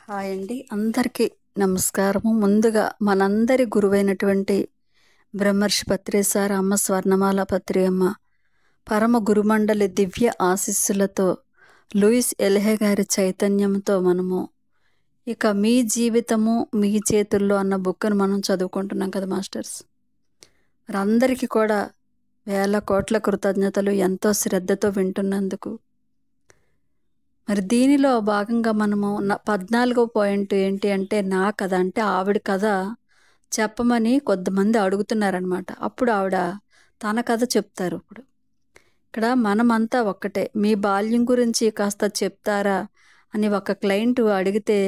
Hi అండి. అందరికీ నమస్కారము. ముందుగా మనందరి గురువైనటువంటి బ్రహ్మర్షి పత్రేసార అమ్మ స్వర్ణమాల పత్రి అమ్మ పరమ గురుమండలి దివ్య ఆశీస్సులతో లూయిస్ ఎల్హే గారి చైతన్యంతో మనము ఇక మీ జీవితము మీ చేతుల్లో అన్న బుక్ను మనం చదువుకుంటున్నాం కదా మాస్టర్స్. మరి అందరికీ కూడా వేల కోట్ల కృతజ్ఞతలు ఎంతో శ్రద్ధతో వింటున్నందుకు. మరి దీనిలో భాగంగా మనము 14వ పాయింట్ ఏంటి అంటే నా కథ, అంటే ఆవిడ కథ చెప్పమని కొంతమంది అడుగుతున్నారనమాట. అప్పుడు ఆవిడ తన కథ చెప్తారు. ఇప్పుడు ఇక్కడ మనమంతా ఒక్కటే, మీ బాల్యం గురించి కాస్త చెప్తారా అని ఒక క్లయింట్ అడిగితే,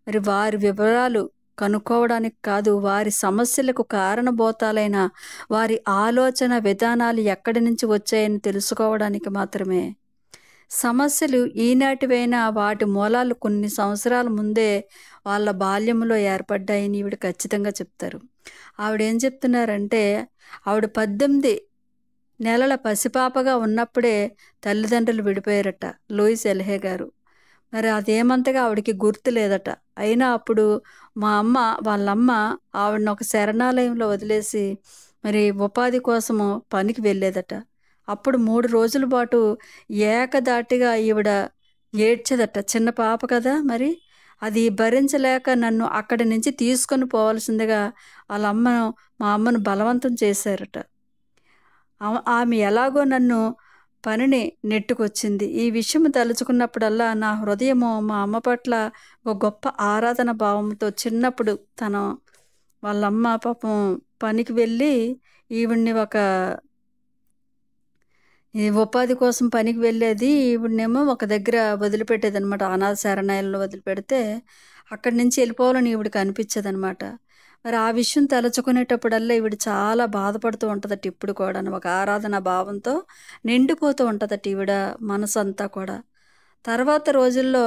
మరి వారి వివరాలు కనుక్కోవడానికి కాదు, వారి సమస్యలకు కారణభూతాలైన వారి ఆలోచన విధానాలు ఎక్కడి నుంచి వచ్చాయని తెలుసుకోవడానికి మాత్రమే. సమస్యలు ఈనాటివైనా వాటి మూలాలు కొన్ని సంవత్సరాల ముందే వాళ్ళ బాల్యంలో ఏర్పడ్డాయని ఈవిడ ఖచ్చితంగా చెప్తారు. ఆవిడేం చెప్తున్నారంటే, ఆవిడ 18 నెలల పసిపాపగా ఉన్నప్పుడే తల్లిదండ్రులు విడిపోయారట లూయిస్ ఎల్హే గారు. మరి అదేమంతగా ఆవిడకి గుర్తు లేదట. అయినా అప్పుడు వాళ్ళమ్మ ఆవిడని ఒక శరణాలయంలో వదిలేసి మరి ఉపాధి కోసము పనికి వెళ్ళేదట. అప్పుడు 3 రోజుల పాటు ఏకధాటిగా ఈవిడ ఏడ్చేదట. చిన్న పాప కదా, మరి అది భరించలేక నన్ను అక్కడి నుంచి తీసుకొని పోవాల్సిందిగా మా అమ్మను బలవంతం చేశారట. ఆమె ఎలాగో నన్ను పనిని నెట్టుకొచ్చింది. ఈ విషయం తలుచుకున్నప్పుడల్లా నా హృదయము మా అమ్మ పట్ల ఒక గొప్ప ఆరాధన భావంతో చిన్నప్పుడు వాళ్ళమ్మ పాపం పనికి వెళ్ళి ఈవిడ్ని ఈ ఉపాధి కోసం పనికి వెళ్ళేది. ఈవిడనేమో ఒక దగ్గర వదిలిపెట్టేదనమాట. అనాథ శరణాలయంలో వదిలిపెడితే అక్కడి నుంచి వెళ్ళిపోవాలని ఈవిడికి అనిపించేదనమాట. మరి ఆ విషయం తలుచుకునేటప్పుడల్లా ఈవిడ చాలా బాధపడుతూ ఉంటుందట. ఇప్పుడు కూడా ఒక ఆరాధన భావంతో నిండిపోతూ ఉంటుందట ఈవిడ మనసంతా కూడా. తర్వాత రోజుల్లో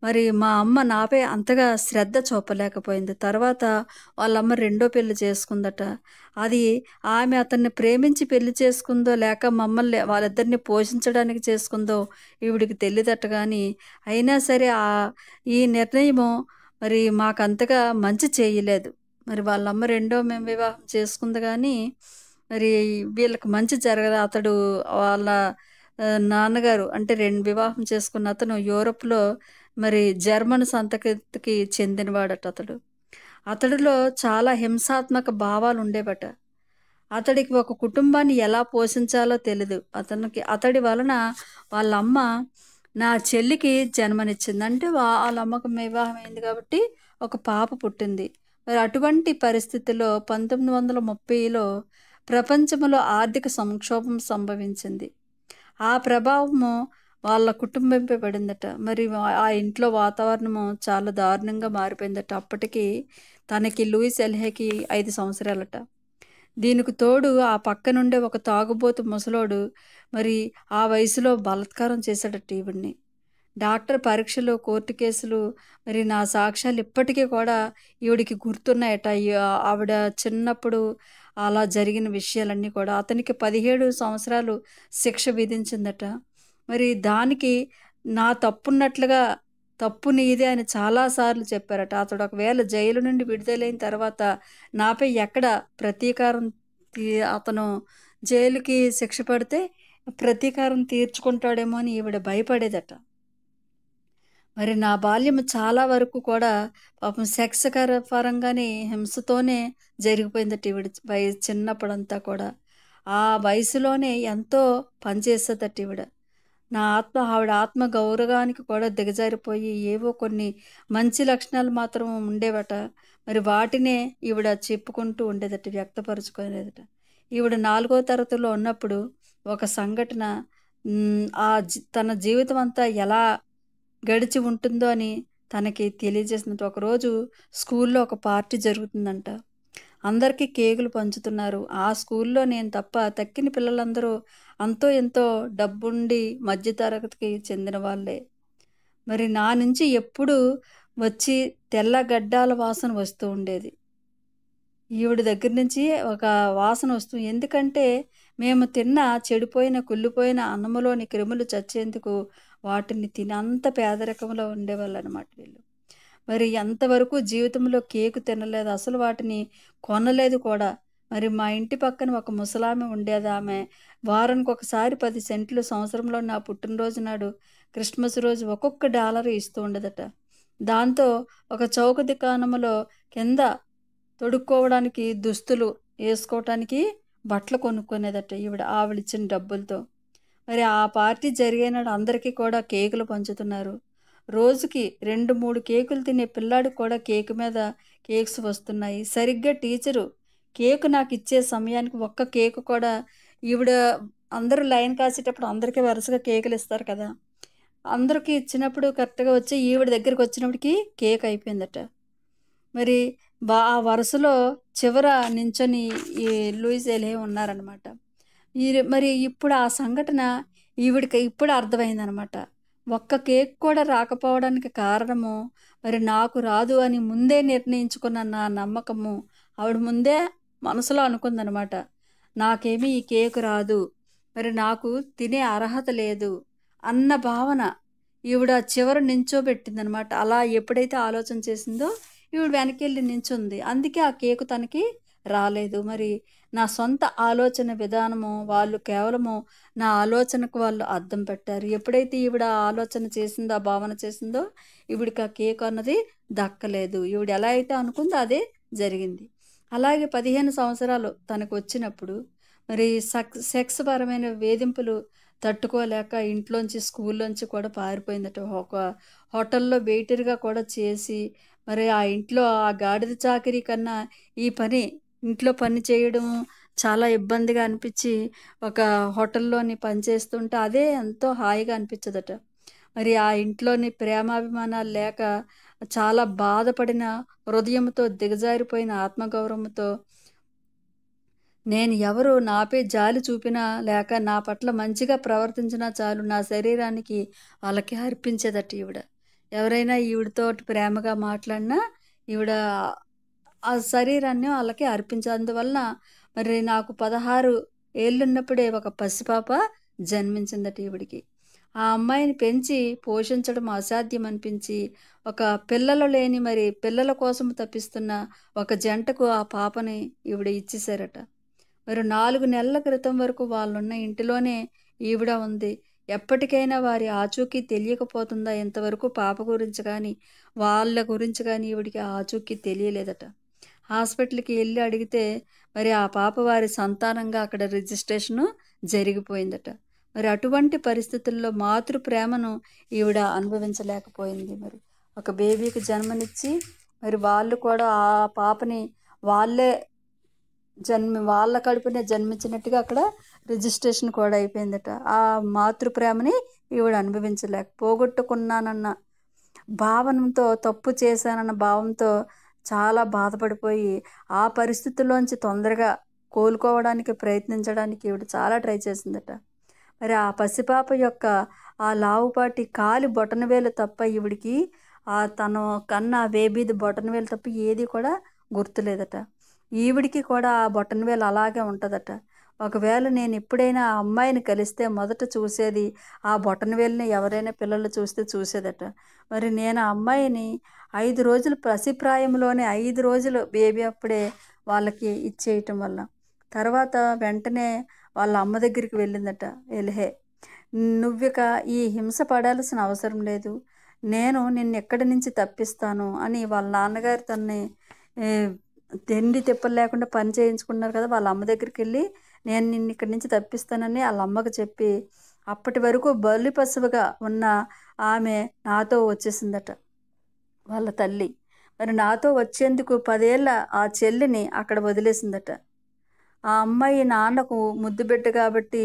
మరి మా అమ్మ నాపై అంతగా శ్రద్ధ చూపలేకపోయింది. తర్వాత వాళ్ళమ్మ రెండో పెళ్లి చేసుకుందట. అది ఆమె అతన్ని ప్రేమించి పెళ్లి చేసుకుందో లేక మమ్మల్ని వాళ్ళిద్దరిని పోషించడానికి చేసుకుందో ఈవిడికి తెలియదట. కానీ అయినా సరే ఈ నిర్ణయము మరి మాకంతగా మంచి చేయలేదు. మరి వాళ్ళమ్మ మేము వివాహం చేసుకుంది, కానీ మరి వీళ్ళకి మంచి జరగదు. అతడు వాళ్ళ నాన్నగారు అంటే వివాహం చేసుకున్న అతను యూరోప్లో మరి జర్మన్ సంతతికి చెందినవాడట. అతడిలో చాలా హింసాత్మక భావాలు ఉండేవట. అతడికి ఒక కుటుంబాన్ని ఎలా పోషించాలో తెలియదు. అతడి వలన వాళ్ళమ్మ నా చెల్లికి జన్మనిచ్చింది. అంటే వాళ్ళ అమ్మకు వివాహం అయింది కాబట్టి ఒక పాప పుట్టింది. మరి అటువంటి పరిస్థితుల్లో 1930లో ప్రపంచంలో ఆర్థిక సంక్షోభం సంభవించింది. ఆ ప్రభావము వాళ్ళ కుటుంబంపై పడిందట. మరి ఆ ఇంట్లో వాతావరణము చాలా దారుణంగా మారిపోయిందట. అప్పటికి తనకి లూయిస్ ఎల్హేకి 5 సంవత్సరాలట. దీనికి తోడు ఆ పక్క నుండే ఒక తాగుబోతు ముసలోడు మరి ఆ వయసులో బలాత్కారం చేశాడట ఈవిడ్ని. డాక్టర్ పరీక్షలు, కోర్టు కేసులు, మరి నా సాక్ష్యాలు ఇప్పటికీ కూడా ఈవిడికి గుర్తున్నాయట. ఆవిడ చిన్నప్పుడు అలా జరిగిన విషయాలన్నీ కూడా. అతనికి 17 సంవత్సరాలు శిక్ష విధించిందట. మరి దానికి నా తప్పున్నట్లుగా తప్పు నీదే అని చాలాసార్లు చెప్పారట. అతడు ఒకవేళ జైలు నుండి విడుదలైన తర్వాత నాపై ఎక్కడ ప్రతీకారం అతను జైలుకి శిక్ష పడితే ప్రతీకారం తీర్చుకుంటాడేమో అని ఈవిడ భయపడేదట. మరి నా బాల్యం చాలా వరకు కూడా పాపం సెక్స్ పరంగానే హింసతోనే జరిగిపోయిందట ఈవిడ చిన్నప్పుడంతా కూడా. ఆ వయసులోనే ఎంతో పనిచేసేదట ఈవిడ. ఆవిడ ఆత్మ గౌరవానికి కూడా దిగజారిపోయి ఏవో కొన్ని మంచి లక్షణాలు మాత్రం ఉండేవట. మరి వాటినే ఈవిడ చెప్పుకుంటూ ఉండేదట, వ్యక్తపరుచుకునేదట. ఈవిడ 4వ తరగతిలో ఉన్నప్పుడు ఒక సంఘటన తన జీవితం అంతా ఎలా గడిచి ఉంటుందో అని తనకి తెలియజేసినట్టు. ఒకరోజు స్కూల్లో ఒక పార్టీ జరుగుతుందంట. అందరికీ కేకులు పంచుతున్నారు. ఆ స్కూల్లో నేను తప్ప తక్కిన పిల్లలందరూ అంతో ఎంతో డబ్బుండి మధ్యతరగతికి చెందిన వాళ్ళే. మరి నా నుంచి ఎప్పుడు వచ్చి తెల్ల గడ్డాల వాసన వస్తూ ఉండేది. ఈవిడ దగ్గర నుంచి ఒక వాసన వస్తుంది. ఎందుకంటే మేము తిన్న చెడిపోయిన కుళ్ళిపోయిన అన్నములోని క్రిములు చచ్చేందుకు వాటిని తినంత పేదరికంలో ఉండేవాళ్ళు అనమాట వీళ్ళు. మరి ఎంతవరకు జీవితంలో కేకు తినలేదు. అసలు వాటిని కొనలేదు కూడా. మరి మా ఇంటి పక్కన ఒక ముసలామె ఉండేదామె. వారానికొకసారి 10 సెంట్లు సంవత్సరంలో నా పుట్టినరోజు నాడు, క్రిస్మస్ రోజు ఒక్కొక్క డాలర్ ఇస్తూ ఉండేదట. దాంతో ఒక చౌక దుకాణంలో కింద తొడుక్కోవడానికి దుస్తులు ఏసుకోవటానికి బట్టలు కొనుక్కునేదట ఈవిడ ఆవిడిచ్చిన డబ్బులతో. మరి ఆ పార్టీ జరిగేనాడు అందరికీ కూడా కేకులు పంచుతున్నారు. రోజుకి 2, 3 కేకులు తినే పిల్లాడికి కూడా కేకు మీద కేక్స్ వస్తున్నాయి. సరిగ్గా టీచరు కేకు నాకిచ్చే సమయానికి ఒక్క కేకు కూడా ఈవిడ అందరూ లైన్ కాసేటప్పుడు అందరికీ వరుసగా కేకులిస్తారు కదా! అందరికి ఇచ్చినప్పుడు కరెక్ట్‌గా వచ్చి ఈవిడ దగ్గరికొచ్చినప్పటికి కేక్ అయిపోయిందట. మరి ఆ వరుసలో చివర నించొని ఈ లూయిస్ ఎలిహే ఉన్నారనమాట. మరి ఇప్పుడు ఆ సంఘటన ఈవిడకి ఇప్పుడు అర్థమైందనమాట. ఒక్క కేక్ కూడా రాకపోవడానికి కారణము మరి నాకు రాదు అని ముందే నిర్ణయించుకున్న నా నమ్మకము. ఆవిడ ముందే మనసులో అనుకుందనమాట. నాకేమీ ఈ కేకు రాదు. మరి నాకు తినే అర్హత లేదు అన్న భావన ఈవిడ చివర నించోబెట్టిందనమాట. అలా ఎప్పుడైతే ఆలోచన చేసిందో ఈవిడ వెనకెళ్ళి నించుంది. అందుకే ఆ కేకు తనకి రాలేదు. మరి నా సొంత ఆలోచన విధానము వాళ్ళు కేవలము నా ఆలోచనకు వాళ్ళు అద్దం పెట్టారు. ఎప్పుడైతే ఈవిడ ఆలోచన చేసిందో, ఆ భావన చేసిందో ఈవిడికి ఆ కేక్ అన్నది దక్కలేదు. ఈవిడ ఎలా అయితే అనుకుందో అదే జరిగింది. అలాగే 15 సంవత్సరాలు తనకొచ్చినప్పుడు మరి సెక్స్ పరమైన వేధింపులు తట్టుకోలేక ఇంట్లోంచి, స్కూల్లోంచి కూడా పారిపోయిందట. ఒక హోటల్‌లో వెయిటర్‌గా కూడా చేసి మరి ఆ ఇంట్లో ఆ గాడిద చాకిరీ కన్నా ఈ పని ఇంట్లో పని చేయడం చాలా ఇబ్బందిగా అనిపిచ్చి ఒక హోటల్‌లోని పని చేస్తుంటే అదే ఎంతో హాయిగా అనిపిచ్చదట. మరి ఆ ఇంట్లోని ప్రేమాభిమానాలు లేక చాలా బాధపడిన హృదయంతో, దిగజారిపోయిన ఆత్మగౌరవంతో నేను ఎవరు నాపై జాలి చూపినా లేక నా పట్ల మంచిగా ప్రవర్తించినా చాలు నా శరీరానికి వాళ్ళకి అర్పించేదట ఈవిడ. ఎవరైనా ఈవిడతోటి ప్రేమగా మాట్లాడినా ఈవిడ ఆ శరీరాన్ని వాళ్ళకి అందువలన మరి నాకు 16 ఏళ్ళున్నప్పుడే ఒక పసిపాప జన్మించిందట ఈవిడికి. ఆ అమ్మాయిని పెంచి పోషించడం అసాధ్యం అనిపించి ఒక పిల్లలు లేని మరి పిల్లల కోసం తపిస్తున్న ఒక జంటకు ఆ పాపని ఈవిడ ఇచ్చేశారట. మరి 4 నెలల క్రితం వరకు వాళ్ళున్న ఇంటిలోనే ఈవిడ ఉంది. ఎప్పటికైనా వారి ఆచూకీ తెలియకపోతుందా? ఇంతవరకు పాప గురించి కానీ, వాళ్ళ గురించి కానీ ఈవిడికి ఆచూకీ తెలియలేదట. హాస్పిటల్‌కి ఎళ్లి అడిగితే మరి ఆ పాప వారి సంతానంగా అక్కడ రిజిస్ట్రేషను జరిగిపోయిందట. మరి అటువంటి పరిస్థితుల్లో మాతృ ప్రేమను ఈవిడ అనుభవించలేకపోయింది మరి. ఒక బేబీకి జన్మనిచ్చి మరి వాళ్ళు కూడా ఆ పాపని వాళ్ళే వాళ్ళ కడుపునే జన్మించినట్టుగా అక్కడ రిజిస్ట్రేషన్ కూడా అయిపోయిందట. ఆ మాతృ ప్రేమని ఈవిడ పోగొట్టుకున్నానన్న భావనతో, తప్పు చేశానన్న భావంతో చాలా బాధపడిపోయి, ఆ పరిస్థితుల్లోంచి తొందరగా కోలుకోవడానికి ప్రయత్నించడానికి ఈవిడ చాలా ట్రై చేసిందట. మరి ఆ పసిపాప యొక్క ఆ లావుపాటి కాలి బొటనవేలు తప్ప ఈవిడికి తను కన్న బేబీది బొటనవేలు తప్ప ఏది కూడా గుర్తులేదట. ఈవిడికి కూడా ఆ బొటనవేలు అలాగే ఉంటదట. ఒకవేళ నేను ఎప్పుడైనా ఆ అమ్మాయిని కలిస్తే మొదట చూసేది ఆ బొటనవేలుని ఎవరైనా పిల్లలు చూస్తే చూసేదట. మరి నేను ఆ అమ్మాయిని 5 రోజులు పసిప్రాయంలోనే 5 రోజులు బేబీ అప్పుడే వాళ్ళకి ఇచ్చేయటం వల్ల. తర్వాత వెంటనే వాళ్ళ అమ్మ దగ్గరికి వెళ్ళిందట ఎలిహే. "నువ్విక ఈ హింస పడాల్సిన అవసరం లేదు. నేను నిన్నెక్కడి నుంచి తప్పిస్తాను" అని వాళ్ళ నాన్నగారు తనని తిండి తిప్పలు లేకుండా పని చేయించుకున్నారు కదా! వాళ్ళ అమ్మ దగ్గరికెళ్ళి నేను నిన్నిక్కడి నుంచి తప్పిస్తానని ఆళ్ళ అమ్మకి చెప్పి, అప్పటి వరకు బలి పశువుగా ఉన్న ఆమె నాతో వచ్చేసిందట వాళ్ళ తల్లి. మరి నాతో వచ్చేందుకు 10 ఏళ్ల ఆ చెల్లిని అక్కడ వదిలేసిందట. ఆ అమ్మాయి నాన్నకు ముద్దు బిడ్డ కాబట్టి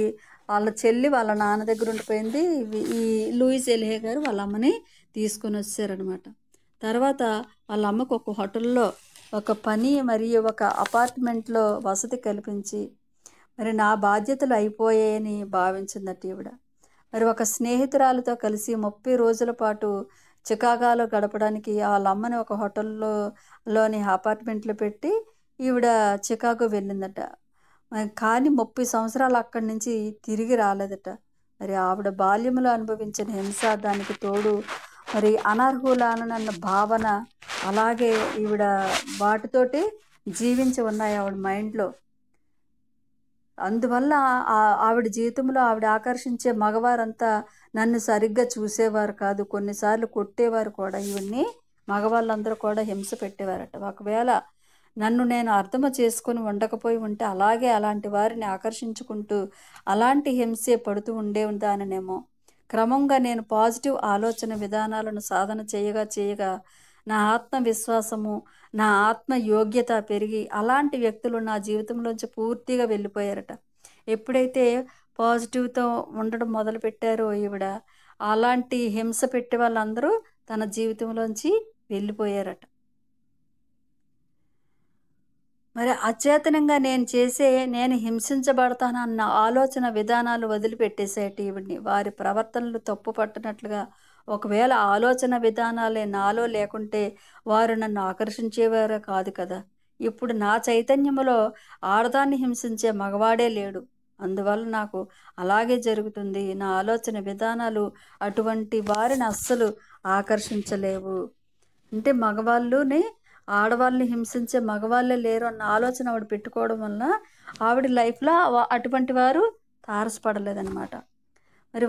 వాళ్ళ చెల్లి వాళ్ళ నాన్న దగ్గర ఉండిపోయింది. ఈ లూయిస్ ఎలిహే గారు వాళ్ళ అమ్మని తీసుకొని వచ్చారనమాట. తర్వాత వాళ్ళ అమ్మకు ఒక హోటల్లో ఒక పని మరియు ఒక అపార్ట్మెంట్లో వసతి కల్పించి మరి నా బాధ్యతలు అయిపోయాయని భావించిందట ఈవిడ. మరి ఒక స్నేహితురాలతో కలిసి 30 రోజుల పాటు చికాగోలో గడపడానికి వాళ్ళ అమ్మని ఒక లోని అపార్ట్మెంట్లో పెట్టి ఈవిడ చికాగో వెళ్ళిందట. కానీ 30 సంవత్సరాలు అక్కడి నుంచి తిరిగి రాలేదట. మరి ఆవిడ బాల్యంలో అనుభవించిన హింస, దానికి తోడు మరి అనర్హులనన్న భావన అలాగే ఈవిడ వాటితోటి జీవించి ఉన్నాయి ఆవిడ మైండ్లో. అందువల్ల ఆవిడ జీవితంలో ఆవిడ ఆకర్షించే మగవారంతా నన్ను సరిగ్గా చూసేవారు కాదు. కొన్నిసార్లు కొట్టేవారు కూడా. ఇవన్నీ మగవాళ్ళందరూ కూడా హింస పెట్టేవారట. ఒకవేళ నన్ను నేను అర్థం చేసుకొని ఉండకపోయి ఉంటే అలాగే అలాంటి వారిని ఆకర్షించుకుంటూ అలాంటి హింసే పడుతూ ఉండేదానినేమో. క్రమంగా నేను పాజిటివ్ ఆలోచన విధానాలను సాధన చేయగా నా ఆత్మవిశ్వాసము, నా ఆత్మ యోగ్యత పెరిగి అలాంటి వ్యక్తులు నా జీవితంలోంచి పూర్తిగా వెళ్ళిపోయారట. ఎప్పుడైతే పాజిటివ్తో ఉండడం మొదలుపెట్టారో ఈవిడ, అలాంటి హింస పెట్టే వాళ్ళందరూ తన జీవితంలోంచి వెళ్ళిపోయారట. మరి అచేతనంగా నేను హింసించబడతానన్న ఆలోచన విధానాలు వదిలిపెట్టేసేటి ఈవిడ్ని. వారి ప్రవర్తనలు తప్పు పట్టనట్లుగా ఒకవేళ ఆలోచన విధానాలే నాలో లేకుంటే వారు నన్ను ఆకర్షించేవారే కాదు కదా. ఇప్పుడు నా చైతన్యములో ఆడదాన్ని హింసించే మగవాడే లేడు. అందువల్ల నాకు అలాగే జరుగుతుంది. నా ఆలోచన విధానాలు అటువంటి వారిని అస్సలు ఆకర్షించలేవు. అంటే మగవాళ్ళుని ఆడవాళ్ళని హింసించే మగవాళ్ళే లేరు అన్న ఆలోచన ఆవిడ పెట్టుకోవడం వల్ల ఆవిడ లైఫ్లో అటువంటి వారు తారసపడలేదన్నమాట. మరి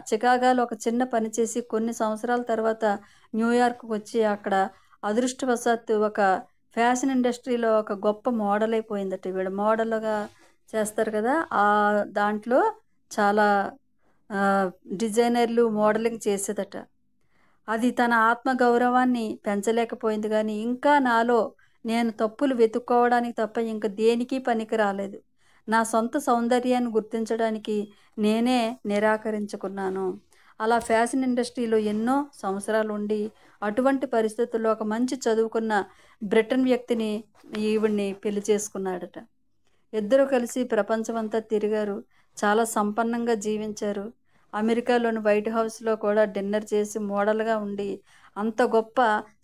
చికాగోలో ఒక చిన్న పని చేసి కొన్ని సంవత్సరాల తర్వాత న్యూయార్క్కి వచ్చి అక్కడ అదృష్టవశాత్తు ఒక ఫ్యాషన్ ఇండస్ట్రీలో ఒక గొప్ప మోడల్ అయిపోయిందట. ఈవిడ మోడల్గా చేస్తారు కదా, ఆ దాంట్లో చాలా డిజైనర్లు మోడలింగ్ చేసేదట. అది తన ఆత్మగౌరవాన్ని పెంచలేకపోయింది. కానీ ఇంకా నాలో నేను తప్పులు వెతుక్కోవడానికి తప్ప ఇంక దేనికి పనికి రాలేదు. నా సొంత సౌందర్యాన్ని గుర్తించడానికి నేనే నిరాకరించుకున్నాను. అలా ఫ్యాషన్ ఇండస్ట్రీలో ఎన్నో సంవత్సరాలు ఉండి అటువంటి పరిస్థితుల్లో ఒక మంచి చదువుకున్న బ్రిటన్ వ్యక్తిని ఈవిడ్ని పెళ్లి చేసుకున్నాడట. ఇద్దరు కలిసి ప్రపంచమంతా తిరిగారు. చాలా సంపన్నంగా జీవించారు. అమెరికాలోని వైట్ హౌస్లో కూడా డిన్నర్ చేసి మోడల్గా ఉండి, అంత గొప్ప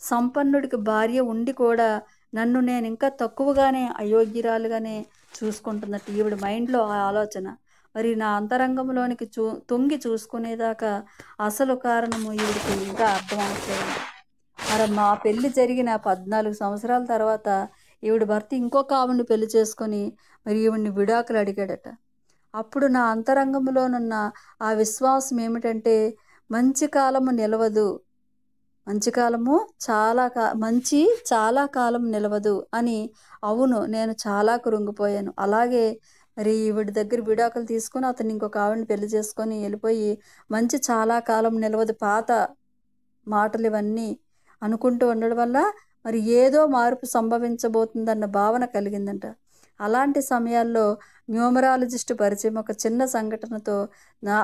సంపన్నుడికి భార్య ఉండి కూడా నన్ను నేను ఇంకా తక్కువగానే అయోగ్యురాలుగానే చూసుకుంటున్నట్టు ఈవిడ మైండ్లో ఆ ఆలోచన. మరి నా అంతరంగంలోనికి తొంగి చూసుకునేదాకా అసలు కారణము ఈవిడికి ఇంకా అర్థం అవట్లేదు. మరి మా పెళ్లి జరిగిన 14 సంవత్సరాల తర్వాత ఈవిడ భర్త ఇంకొక ఆవిడ్ని పెళ్లి చేసుకొని మరి ఈవిడ్ని విడాకులు అడిగాడట. అప్పుడు నా అంతరంగంలోనున్న ఆ విశ్వాసం ఏమిటంటే, మంచి కాలము నిలవదు, మంచి చాలా కాలం నిలవదు అని. అవును, నేను చాలా కృంగిపోయాను. అలాగే మరి ఈవిడ దగ్గర విడాకులు తీసుకొని అతను ఇంకొక ఆవిడని పెళ్లి చేసుకొని వెళ్ళిపోయి, మంచి చాలా కాలం నిలవదు, పాత మాటలు ఇవన్నీ అనుకుంటూ ఉండడం వల్ల మరి ఏదో మార్పు సంభవించబోతుందన్న భావన కలిగిందంట. అలాంటి సమయాల్లో న్యూమరాలజిస్ట్ పరిచయం ఒక చిన్న సంఘటనతో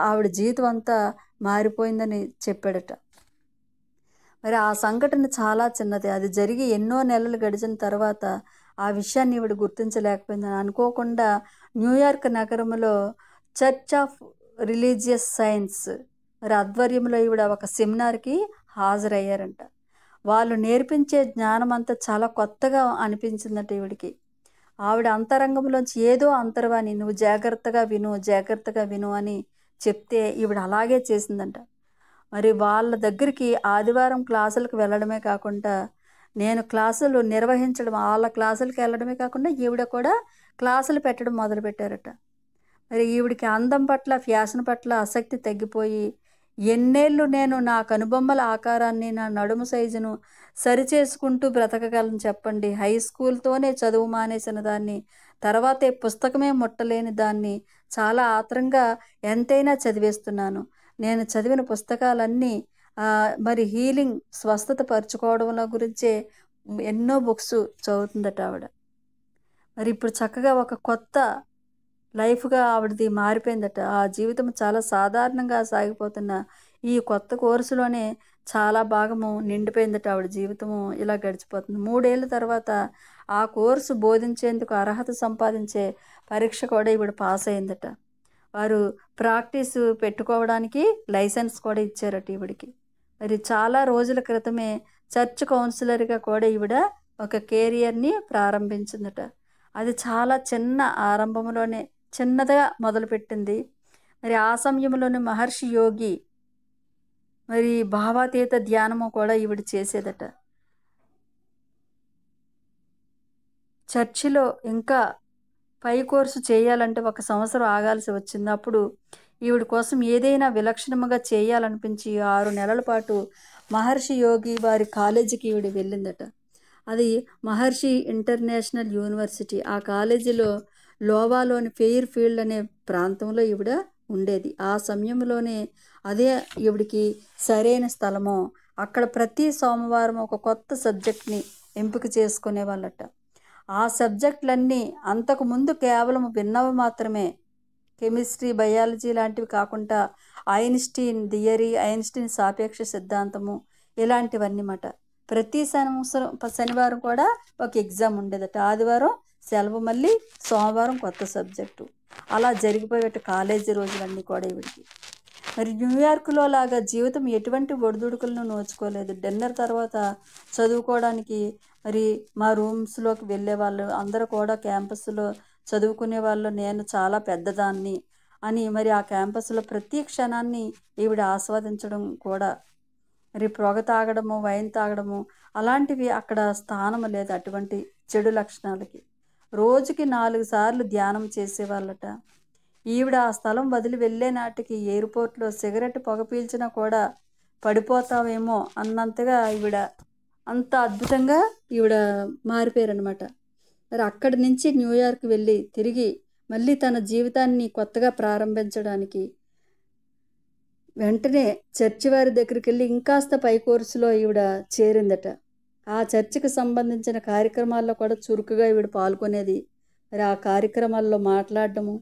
ఆవిడ జీవితం అంతా మారిపోయిందని చెప్పాడట. మరి ఆ సంఘటన చాలా చిన్నది. అది జరిగి ఎన్నో నెలలు గడిచిన తర్వాత ఆ విషయాన్ని ఈవిడ గుర్తించలేకపోయిందని అనుకోకుండా న్యూయార్క్ నగరంలో చర్చ్ ఆఫ్ రిలీజియస్ సైన్స్ మరి ఆధ్వర్యంలో ఈవిడ ఒక సెమినార్కి హాజరయ్యారంట. వాళ్ళు నేర్పించే జ్ఞానం అంతా చాలా కొత్తగా అనిపించిందట ఈవిడికి. ఆవిడ అంతరంగంలోంచి ఏదో అంతర్వాణి, నువ్వు జాగ్రత్తగా విను అని చెప్తే ఈవిడ అలాగే చేసిందంట. మరి వాళ్ళ దగ్గరికి ఆదివారం క్లాసులకు వెళ్ళడమే కాకుండా, నేను క్లాసులు నిర్వహించడం, వాళ్ళ క్లాసులకు వెళ్ళడమే కాకుండా ఈవిడ కూడా క్లాసులు పెట్టడం మొదలుపెట్టారట. మరి ఈవిడికి అందం పట్ల, ఫ్యాషన్ పట్ల ఆసక్తి తగ్గిపోయి, ఎన్నేళ్ళు నేను నా కనుబొమ్మల ఆకారాన్ని, నా నడుము సైజును సరిచేసుకుంటూ బ్రతకగలను చెప్పండి. హై స్కూల్తోనే చదువు మానేసిన దాన్ని, తర్వాతే పుస్తకమే ముట్టలేని దాన్ని చాలా ఆత్రంగా ఎంతైనా చదివేస్తున్నాను. నేను చదివిన పుస్తకాలన్నీ మరి హీలింగ్, స్వస్థత పరుచుకోవడంలో గురించే ఎన్నో బుక్స్ చదువుతుందట ఆవిడ. మరి ఇప్పుడు చక్కగా ఒక కొత్త లైఫ్గా ఆవిడది మారిపోయిందట. ఆ జీవితం చాలా సాధారణంగా సాగిపోతున్న ఈ కొత్త కోర్సులోనే చాలా భాగము నిండిపోయిందట. ఆవిడ జీవితము ఇలా గడిచిపోతుంది. 3 ఏళ్ళ తర్వాత ఆ కోర్సు బోధించేందుకు అర్హత సంపాదించే పరీక్ష కూడా ఈవిడ పాస్ అయిందట. వారు ప్రాక్టీస్ పెట్టుకోవడానికి లైసెన్స్ కూడా ఇచ్చారట ఈవిడికి. మరి చాలా రోజుల క్రితమే చర్చ్ కౌన్సిలర్గా కూడా ఈవిడ ఒక కెరియర్ని ప్రారంభించిందట. అది చాలా ఆరంభంలోనే చిన్నదిగా మొదలుపెట్టింది. మరి ఆ సమయంలోనే మహర్షి యోగి మరి భావాతీత ధ్యానము కూడా ఈవిడ చేసేదట. చర్చిలో ఇంకా పై కోర్సు చేయాలంటే 1 సంవత్సరం ఆగాల్సి వచ్చింది. అప్పుడు ఈవిడ కోసం ఏదైనా విలక్షణముగా చేయాలనిపించి 6 నెలల పాటు మహర్షి యోగి వారి కాలేజీకి ఈవిడ వెళ్ళిందట. అది మహర్షి ఇంటర్నేషనల్ యూనివర్సిటీ. ఆ కాలేజీలో లోవాలోని ఫెయిర్ ఫీల్డ్ అనే ప్రాంతంలో ఈవిడ ఉండేది. ఆ సమయంలోనే అదే ఈవిడికి సరైన స్థలము. అక్కడ ప్రతి సోమవారం ఒక కొత్త సబ్జెక్ట్ని ఎంపిక చేసుకునేవాళ్ళట. ఆ సబ్జెక్టులన్నీ అంతకుముందు కేవలం విన్నవి మాత్రమే. కెమిస్ట్రీ, బయాలజీ లాంటివి కాకుండా ఐన్స్టీన్ థియరీ, ఐన్స్టీన్ సాపేక్ష సిద్ధాంతము ఇలాంటివన్నమాట. ప్రతి శనివారం కూడా ఒక ఎగ్జామ్ ఉండేదట. ఆదివారం సెలవు, మళ్ళీ సోమవారం కొత్త సబ్జెక్టు. అలా జరిగిపోయేట కాలేజీ రోజులన్నీ కూడా ఈవిడికి. మరి న్యూయార్క్లో లాగా జీవితం ఎటువంటి ఒడిదుడుకులను నోచుకోలేదు. డిన్నర్ తర్వాత చదువుకోవడానికి మరి మా రూమ్స్లోకి వెళ్ళేవాళ్ళు. అందరూ కూడా క్యాంపస్లో చదువుకునే వాళ్ళు. నేను చాలా పెద్దదాన్ని అని మరి ఆ క్యాంపస్లో ప్రతి క్షణాన్ని ఈవిడ ఆస్వాదించడం కూడా. మరి పొగ తాగడము, వైన్ తాగడము అలాంటివి అక్కడ స్థానం లేదు అటువంటి చెడు లక్షణాలకి. రోజుకి 4 సార్లు ధ్యానం చేసేవాళ్ళట. ఈవిడ ఆ స్థలం వదిలి వెళ్ళే నాటికి ఎయిర్పోర్ట్లో సిగరెట్ పొగ పీల్చినా కూడా పడిపోతావేమో అన్నంతగా ఈవిడ అంత అద్భుతంగా ఈవిడ మారిపోయారనమాట. మరి అక్కడి నుంచి న్యూయార్క్ వెళ్ళి తిరిగి మళ్ళీ తన జీవితాన్ని కొత్తగా ప్రారంభించడానికి వెంటనే చర్చి వారి దగ్గరికి వెళ్ళి ఇంకాస్త పై కోర్సులో ఈవిడ చేరిందట. ఆ చర్చికి సంబంధించిన కార్యక్రమాల్లో కూడా చురుకుగా ఈవిడ పాల్గొనేది. మరి ఆ కార్యక్రమాల్లో మాట్లాడడము,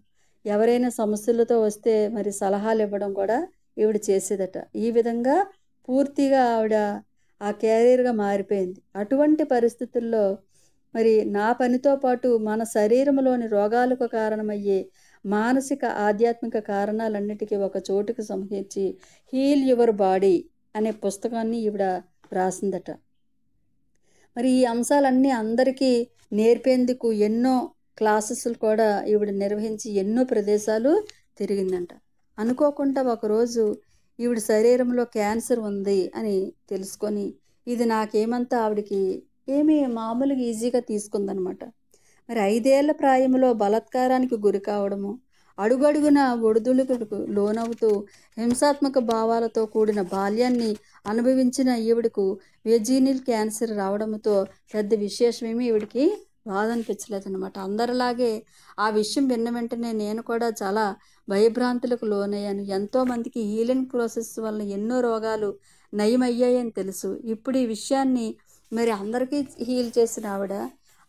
ఎవరైనా సమస్యలతో వస్తే మరి సలహాలు ఇవ్వడం కూడా ఈవిడ చేసేదట. ఈ విధంగా పూర్తిగా ఆవిడ ఆ క్యారియర్గా మారిపోయింది. అటువంటి పరిస్థితుల్లో మరి నా పనితో పాటు మన శరీరంలోని రోగాలకు కారణమయ్యే మానసిక, ఆధ్యాత్మిక కారణాలన్నిటికీ ఒక చోటుకు సంహరించి హీల్ యువర్ బాడీ అనే పుస్తకాన్ని ఈవిడ రాసిందట. మరి ఈ అంశాలన్నీ అందరికీ నేర్పేందుకు ఎన్నో క్లాసెస్లు కూడా ఈవిడ నిర్వహించి ఎన్నో ప్రదేశాలు తిరిగిందంట. అనుకోకుండా ఒకరోజు ఈవిడ శరీరంలో క్యాన్సర్ ఉంది అని తెలుసుకొని ఇది నాకేమంతా ఆవిడకి ఏమీ మామూలుగా ఈజీగా తీసుకుందనమాట. మరి 5 ఏళ్ల ప్రాయంలో బలాత్కారానికి గురి కావడము, అడుగడుగున ఒడిదుడుకులకు లోనవుతూ హింసాత్మక భావాలతో కూడిన బాల్యాన్ని అనుభవించిన ఈవిడకు వెజినల్ క్యాన్సర్ రావడంతో పెద్ద విశేషమేమీ ఈవిడికి బాధ అనిపించలేదన్నమాట. అందరిలాగే ఆ విషయం విన్న వెంటనే నేను కూడా చాలా భయభ్రాంతులకు లోనయ్యాను. ఎంతోమందికి హీలింగ్ ప్రాసెస్ వల్ల ఎన్నో రోగాలు నయమయ్యాయని తెలుసు. ఇప్పుడు ఈ విషయాన్ని మరి అందరికీ హీల్ చేసిన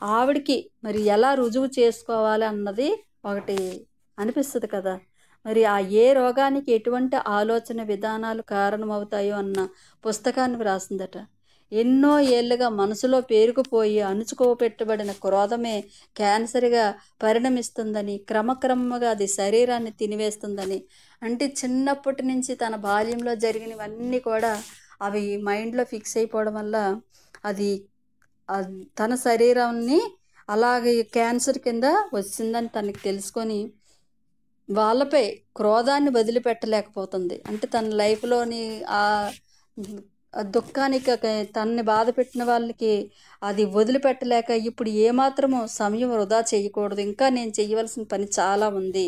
ఆవిడకి మరి ఎలా రుజువు చేసుకోవాలి అన్నది ఒకటి అనిపిస్తుంది కదా. మరి ఆ ఏ రోగానికి ఎటువంటి ఆలోచన విధానాలు కారణమవుతాయో అన్న పుస్తకాన్ని వ్రాసిందట. ఎన్నో ఏళ్ళుగా మనసులో పేరుకుపోయి అణుచుకోపెట్టబడిన క్రోధమే క్యాన్సర్గా పరిణమిస్తుందని, క్రమక్రమంగా అది శరీరాన్ని తినివేస్తుందని. అంటే చిన్నప్పటి నుంచి తన బాల్యంలో జరిగినవన్నీ కూడా అవి మైండ్లో ఫిక్స్ అయిపోవడం వల్ల అది తన శరీరాన్ని అలాగే క్యాన్సర్ కింద వచ్చిందని తనకి తెలుసుకొని వాళ్ళపై క్రోధాన్ని వదిలిపెట్టలేకపోతుంది. అంటే తన లైఫ్లోని ఆ దుఃఖానికి తనని బాధ పెట్టిన వాళ్ళకి అది వదిలిపెట్టలేక ఇప్పుడు ఏమాత్రమో సమయం వృధా చేయకూడదు, ఇంకా నేను చేయవలసిన పని చాలా ఉంది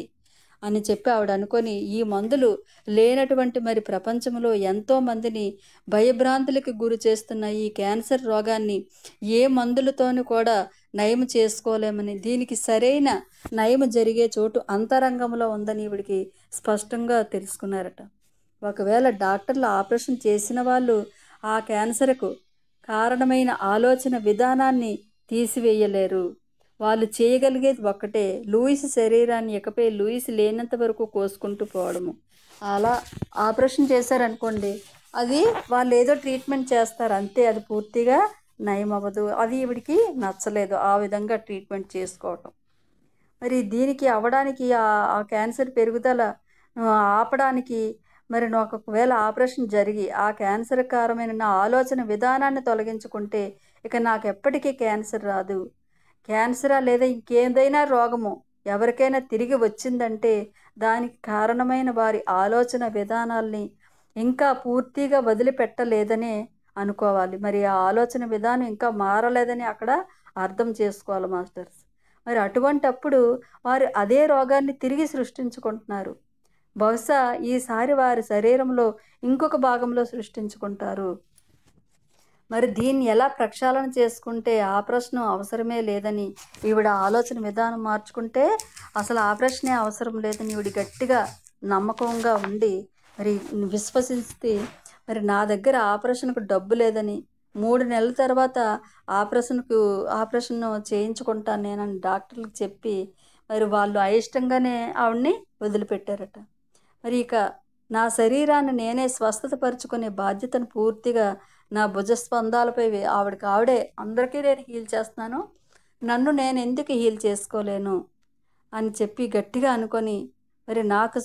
అని చెప్పి ఆవిడ అనుకొని ఈ మందులు లేనటువంటి మరి ప్రపంచంలో ఎంతోమందిని భయభ్రాంతులకు గురి చేస్తున్న ఈ క్యాన్సర్ రోగాన్ని ఏ మందులతోనూ కూడా నయం చేసుకోలేమని, దీనికి సరైన నయం జరిగే చోటు అంతరంగంలో ఉందని ఈవిడికి స్పష్టంగా తెలుసుకున్నారట. ఒకవేళ డాక్టర్లు ఆపరేషన్ చేసిన వాళ్ళు ఆ క్యాన్సర్కు కారణమైన ఆలోచన విధానాన్ని తీసివేయలేరు. వాళ్ళు చేయగలిగేది ఒక్కటే, లూయిస్ శరీరాన్ని ఇకపై లూయిస్ లేనంత వరకు కోసుకుంటూ పోవడము. అలా ఆపరేషన్ చేశారనుకోండి, అది వాళ్ళు ఏదో ట్రీట్మెంట్ చేస్తారు అంతే, అది పూర్తిగా నయం అవ్వదు. అది ఈవిడికి నచ్చలేదు ఆ విధంగా ట్రీట్మెంట్ చేసుకోవటం. మరి దీనికి అవ్వడానికి ఆ క్యాన్సర్ పెరుగుదల ఆపడానికి మరి నాకు ఒకవేళ ఆపరేషన్ జరిగి ఆ క్యాన్సర్ కారమైన నా ఆలోచన విధానాన్ని తొలగించుకుంటే ఇక నాకు ఎప్పటికీ క్యాన్సర్ రాదు. క్యాన్సరా లేదా ఇంకేదైనా రోగము ఎవరికైనా తిరిగి వచ్చిందంటే దానికి కారణమైన వారి ఆలోచన విధానాల్ని ఇంకా పూర్తిగా వదిలిపెట్టలేదనే అనుకోవాలి. మరి ఆ ఆలోచన విధానం ఇంకా మారలేదని అక్కడ అర్థం చేసుకోవాలి మాస్టర్స్. మరి అటువంటప్పుడు వారు అదే రోగాన్ని తిరిగి సృష్టించుకుంటున్నారు. బహుశా ఈసారి వారి శరీరంలో ఇంకొక భాగంలో సృష్టించుకుంటారు. మరి దీన్ని ఎలా ప్రక్షాళన చేసుకుంటే ఆపరేషన్ అవసరమే లేదని ఈవిడ ఆలోచన విధానం మార్చుకుంటే అసలు ఆపరేషనే అవసరం లేదని ఈవిడ గట్టిగా నమ్మకంగా ఉండి మరి విశ్వసిస్తే మరి నా దగ్గర ఆపరేషన్కు డబ్బు లేదని 3 నెలల తర్వాత ఆపరేషన్ చేయించుకుంటాను నేనని డాక్టర్లకు చెప్పి మరి వాళ్ళు అయిష్టంగానే ఆవిడని వదిలిపెట్టారట. మరి ఇక నా శరీరాన్ని నేనే స్వస్థత పరుచుకునే బాధ్యతను పూర్తిగా నా భుజస్పందాలపై ఆవిడే అందరికీ నేను హీల్ చేస్తున్నాను, నన్ను నేను ఎందుకు హీల్ చేసుకోలేను అని చెప్పి గట్టిగా అనుకొని మరి నాకు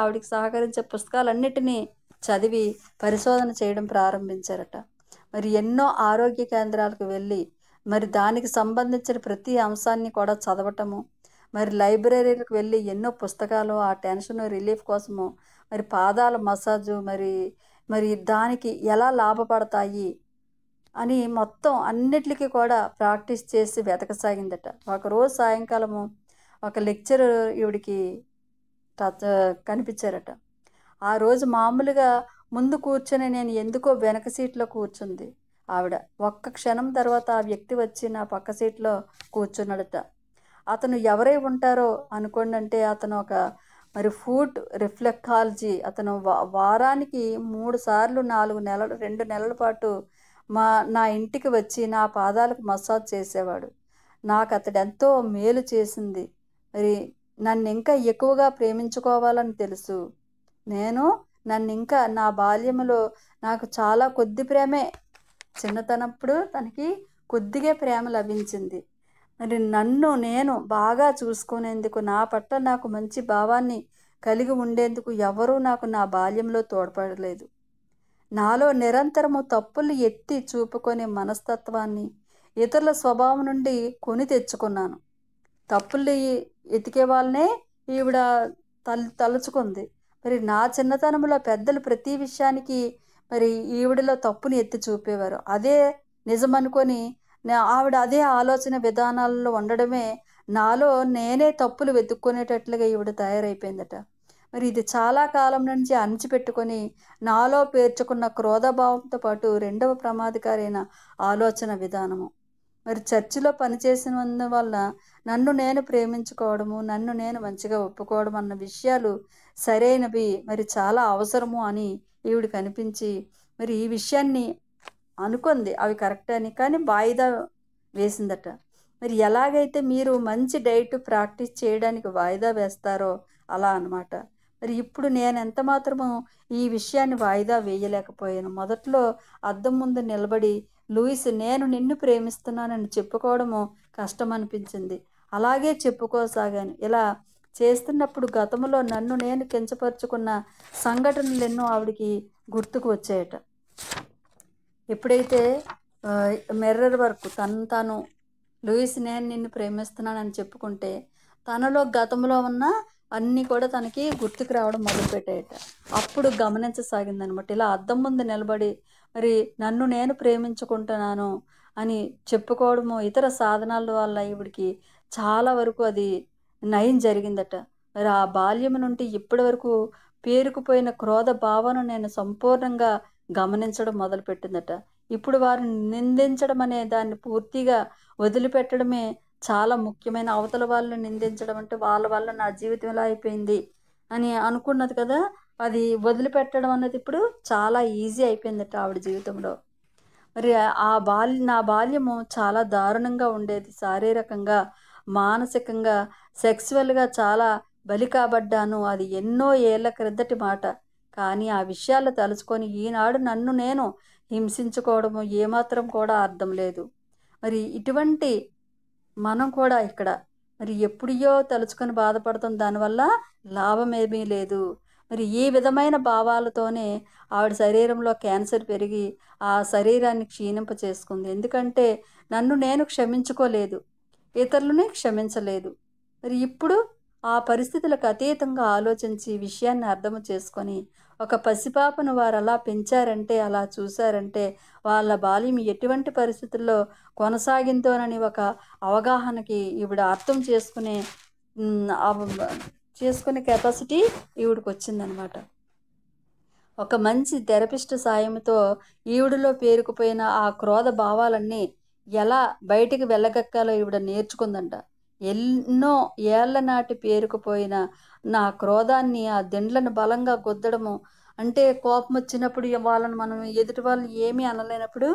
ఆవిడికి సహకరించే పుస్తకాలన్నిటినీ చదివి పరిశోధన చేయడం ప్రారంభించారట. మరి ఎన్నో ఆరోగ్య కేంద్రాలకు వెళ్ళి మరి దానికి సంబంధించిన ప్రతి అంశాన్ని కూడా చదవటము, మరి లైబ్రరీలకు వెళ్ళి ఎన్నో పుస్తకాలు ఆ టెన్షన్ రిలీఫ్ కోసము మరి పాదాల మసాజు మరి దానికి ఎలా లాభపడతాయి అని మొత్తం అన్నిటికీ కూడా ప్రాక్టీస్ చేసి వెతకసాగిందట. ఒకరోజు సాయంకాలము ఒక లెక్చరర్ ఈవిడికి కనిపించారట. ఆ రోజు మామూలుగా ముందు కూర్చొని నేను ఎందుకో వెనక సీట్లో కూర్చుంది ఆవిడ. ఒక్క క్షణం తర్వాత ఆ వ్యక్తి వచ్చి నా పక్క సీట్లో కూర్చున్నాడట. అతను ఎవరై ఉంటారో అనుకోండి అంటే అతను ఒక మరి ఫుడ్ రిఫ్లెక్టాలజీ. అతను వారానికి 3 సార్లు 4 నెలలు 2 నెలల పాటు నా ఇంటికి వచ్చి నా పాదాలకు మసాజ్ చేసేవాడు. నాకు అతడు ఎంతో మేలు చేసింది. మరి నన్ను ఇంకా ఎక్కువగా ప్రేమించుకోవాలని తెలుసు. నన్ను ఇంకా నా బాల్యంలో నాకు చాలా కొద్ది ప్రేమే, చిన్నతనప్పుడు తనకి కొద్దిగా ప్రేమ లభించింది. మరి నన్ను నేను బాగా చూసుకునేందుకు నా పట్ల నాకు మంచి భావాన్ని కలిగి ఉండేందుకు ఎవరూ నాకు నా బాల్యంలో తోడ్పడలేదు. నాలో నిరంతరము తప్పులు ఎత్తి చూపుకునే మనస్తత్వాన్ని ఇతరుల స్వభావం నుండి కొని తెచ్చుకున్నాను. తప్పులు ఎతికే వాళ్ళనే ఈవిడ తలుచుకుంది. మరి నా చిన్నతనంలో పెద్దలు ప్రతి విషయానికి మరి ఈవిడలో తప్పుని ఎత్తి చూపేవారు. అదే నిజమనుకొని ఆవిడ అదే ఆలోచన విధానాలలో ఉండడమే నాలో నేనే తప్పులు వెతుక్కునేటట్లుగా ఈవిడ తయారైపోయిందట. మరి ఇది చాలా కాలం నుంచి అణిచిపెట్టుకొని నాలో పేర్చుకున్న క్రోధభావంతో పాటు రెండవ ప్రమాదకారైన ఆలోచన విధానము. మరి చర్చిలో పనిచేసిన వల్ల నన్ను నేను ప్రేమించుకోవడము, నన్ను నేను మంచిగా ఒప్పుకోవడం అన్న విషయాలు సరైనవి, మరి చాలా అవసరము అని ఈవిడికి అనిపించి మరి ఈ విషయాన్ని అనుకుంది అవి కరెక్ట్ అని, కానీ వాయిదా వేసిందట. మరి ఎలాగైతే మీరు మంచి డైట్ ప్రాక్టీస్ చేయడానికి వాయిదా వేస్తారో అలా అన్నమాట. మరి ఇప్పుడు నేను ఎంత మాత్రము ఈ విషయాన్ని వాయిదా వేయలేకపోయాను. మొదట్లో అద్దం ముందు నిలబడి లూయిస్ నేను నిన్ను ప్రేమిస్తున్నానని చెప్పుకోవడము కష్టం అనిపించింది. అలాగే చెప్పుకోసాగాను. ఇలా చేస్తున్నప్పుడు గతంలో నన్ను నేను కించపరుచుకున్న సంఘటనలు ఎన్నో ఆవిడికి గుర్తుకు వచ్చాయట. ఎప్పుడైతే మిర్రర్ వర్క్ తాను లూయిస్ నేను నిన్ను ప్రేమిస్తున్నానని చెప్పుకుంటే తనలో గతంలో ఉన్న అన్నీ కూడా తనకి గుర్తుకు రావడం మొదలుపెట్టాయట. అప్పుడు గమనించసాగిందనమాట. ఇలా అద్దం ముందు నిలబడి మరి నన్ను నేను ప్రేమించుకుంటున్నాను అని చెప్పుకోవడము ఇతర సాధనాల వల్ల ఈవిడికి చాలా వరకు అది నయం జరిగిందట. మరి ఆ బాల్యం నుండి ఇప్పటి వరకు పేరుకుపోయిన క్రోధ భావన నేను సంపూర్ణంగా గమనించడం మొదలుపెట్టిందట. ఇప్పుడు వారిని నిందించడం అనే దాన్ని పూర్తిగా వదిలిపెట్టడమే చాలా ముఖ్యమైన. అవతల వాళ్ళని నిందించడం అంటే వాళ్ళ వల్ల నా జీవితం ఎలా అయిపోయింది అని అనుకున్నది కదా, అది వదిలిపెట్టడం అన్నది ఇప్పుడు చాలా ఈజీ అయిపోయిందట ఆవిడ జీవితంలో. మరి నా బాల్యము చాలా దారుణంగా ఉండేది. శారీరకంగా, మానసికంగా, సెక్సువల్గా చాలా బలి కాబడ్డాను. అది ఎన్నో ఏళ్ల క్రిందటి మాట. కానీ ఆ విషయాలు తలుచుకొని ఈనాడు నన్ను నేను హింసించుకోవడము ఏమాత్రం కూడా అర్థం లేదు. మరి ఇటువంటి మనం కూడా ఇక్కడ మరి ఎప్పుడో తలుచుకొని బాధపడతాం, దానివల్ల లాభం ఏమీ లేదు. మరి ఈ విధమైన భావాలతోనే ఆవిడ శరీరంలో క్యాన్సర్ పెరిగి ఆ శరీరాన్ని క్షీణింప చేసుకుంది. ఎందుకంటే నన్ను నేను క్షమించుకోలేదు, ఇతరులని క్షమించలేదు. మరి ఇప్పుడు ఆ పరిస్థితులకు అతీతంగా ఆలోచించి విషయాన్ని అర్థం చేసుకొని ఒక పసిపాపను వారు అలా పెంచారంటే, అలా చూశారంటే, వాళ్ళ బాల్యం ఎటువంటి పరిస్థితుల్లో కొనసాగిందోనని ఒక అవగాహనకి ఈవిడ అర్థం చేసుకునే చేసుకునే కెపాసిటీ ఈవిడకొచ్చిందనమాట. ఒక మంచి థెరపిస్ట్ సాయంతో ఈవిడలో పేరుకుపోయిన ఆ క్రోధ భావాలన్నీ ఎలా బయటికి వెళ్ళగక్కాలో ఈవిడ నేర్చుకుందంట. ఎన్నో ఏళ్ల నాటి పేరుకుపోయిన నా క్రోధాన్ని, ఆ దిండ్లను బలంగా గుద్దడము, అంటే కోపం వచ్చినప్పుడు వాళ్ళని మనం ఎదుటి వాళ్ళు ఏమీ అనలేనప్పుడు